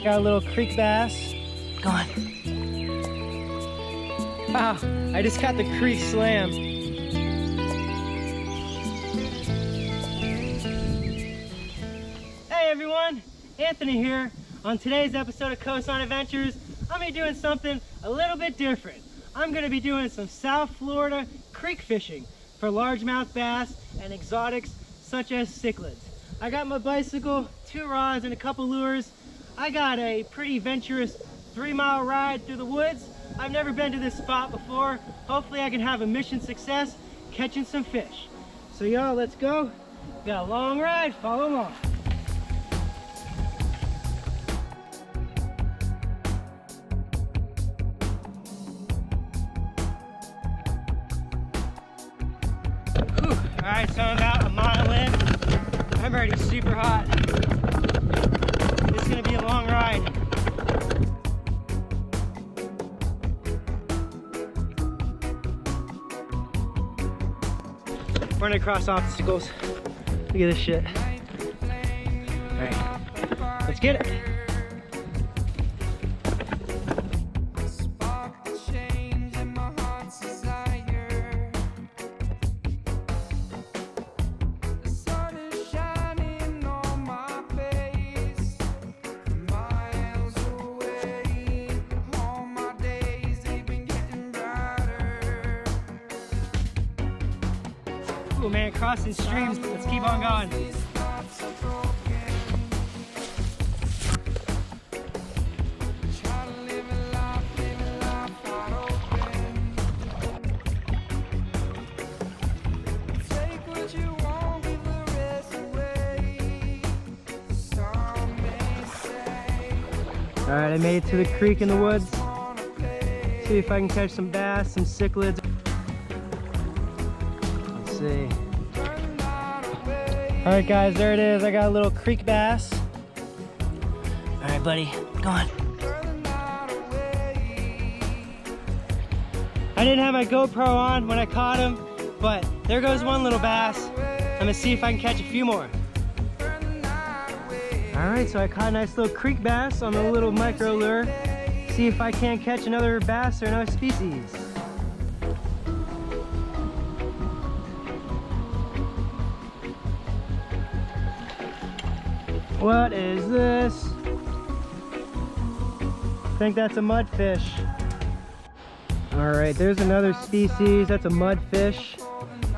Got a little creek bass. Go on. Wow, I just got the creek slam. Hey everyone, Anthony here. On today's episode of Coastline Adventures, I'm gonna be doing something a little bit different. I'm gonna be doing some South Florida creek fishing for largemouth bass and exotics such as cichlids. I got my bicycle, 2 rods, and a couple lures. I got a pretty venturous 3-mile ride through the woods. I've never been to this spot before. Hopefully I can have a mission success catching some fish. So y'all, let's go. Got a long ride, follow along. All right, so I'm about a mile in. I'm already super hot. It's gonna be a long ride. Running across obstacles. Look at this shit. All right, let's get it. Ooh, man, crossing streams. Let's keep on going. All right, I made it to the creek in the woods. See if I can catch some bass, some cichlids. See. All right guys, there it is. I got a little creek bass. All right buddy, go on. I didn't have my GoPro on when I caught him, but there goes one little bass. I'm gonna see if I can catch a few more. All right, so I caught a nice little creek bass on the little micro lure. See if I can't catch another bass or another species. What is this? I think that's a mudfish. All right, there's another species. That's a mudfish.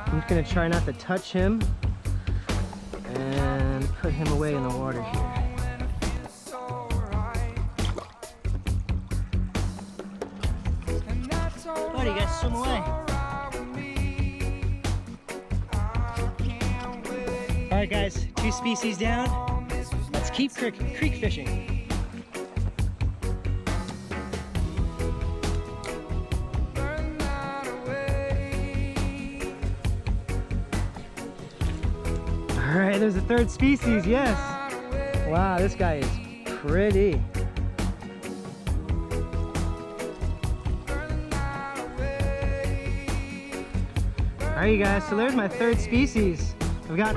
I'm just gonna try not to touch him and put him away in the water here. Buddy, you gotta swim away. All right, guys, 2 species down. Let's keep creek fishing. All right, there's a 3rd species, yes. Wow, this guy is pretty. All right, you guys, so there's my 3rd species. I've got...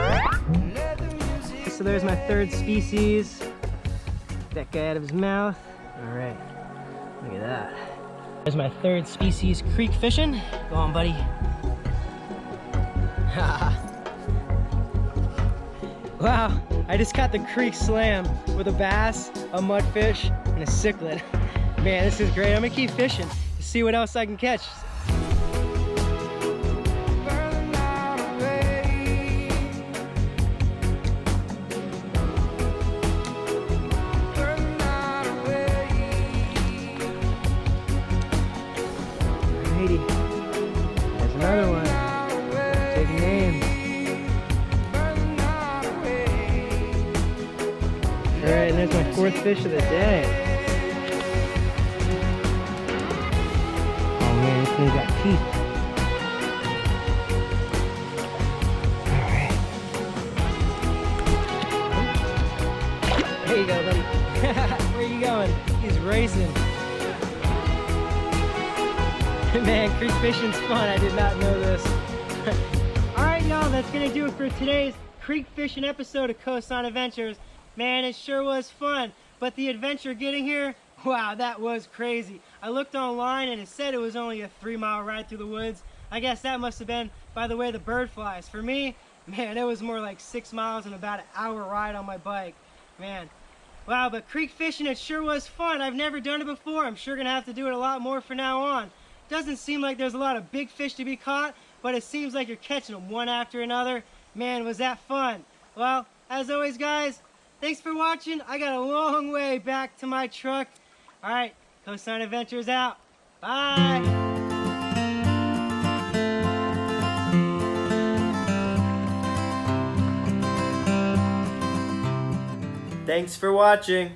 So there's my 3rd species. Get that guy out of his mouth. All right, look at that. There's my 3rd species creek fishing. Go on, buddy. Wow, I just got the creek slam with a bass, a mudfish, and a cichlid. Man, this is great. I'm gonna keep fishing to see what else I can catch. There's another one. Big name. Alright, and there's my 4th fish of the day. Oh man, this thing's got teeth. Alright. There you go, buddy. Where are you going? He's racing. Man, creek fishing's fun. I did not know this. All right, y'all, that's gonna do it for today's creek fishing episode of Coastline Adventures. Man, it sure was fun. but the adventure getting here, wow, that was crazy. I looked online and it said it was only a 3-mile ride through the woods. I guess that must have been by the way the bird flies. For me, man, it was more like 6 miles and about an hour ride on my bike. Man, wow, but creek fishing, it sure was fun. I've never done it before. I'm sure gonna have to do it a lot more from now on. Doesn't seem like there's a lot of big fish to be caught, but it seems like you're catching them one after another. Man, was that fun. Well, as always, guys, thanks for watching. I got a long way back to my truck. All right, Coastline Adventures out. Bye. Thanks for watching.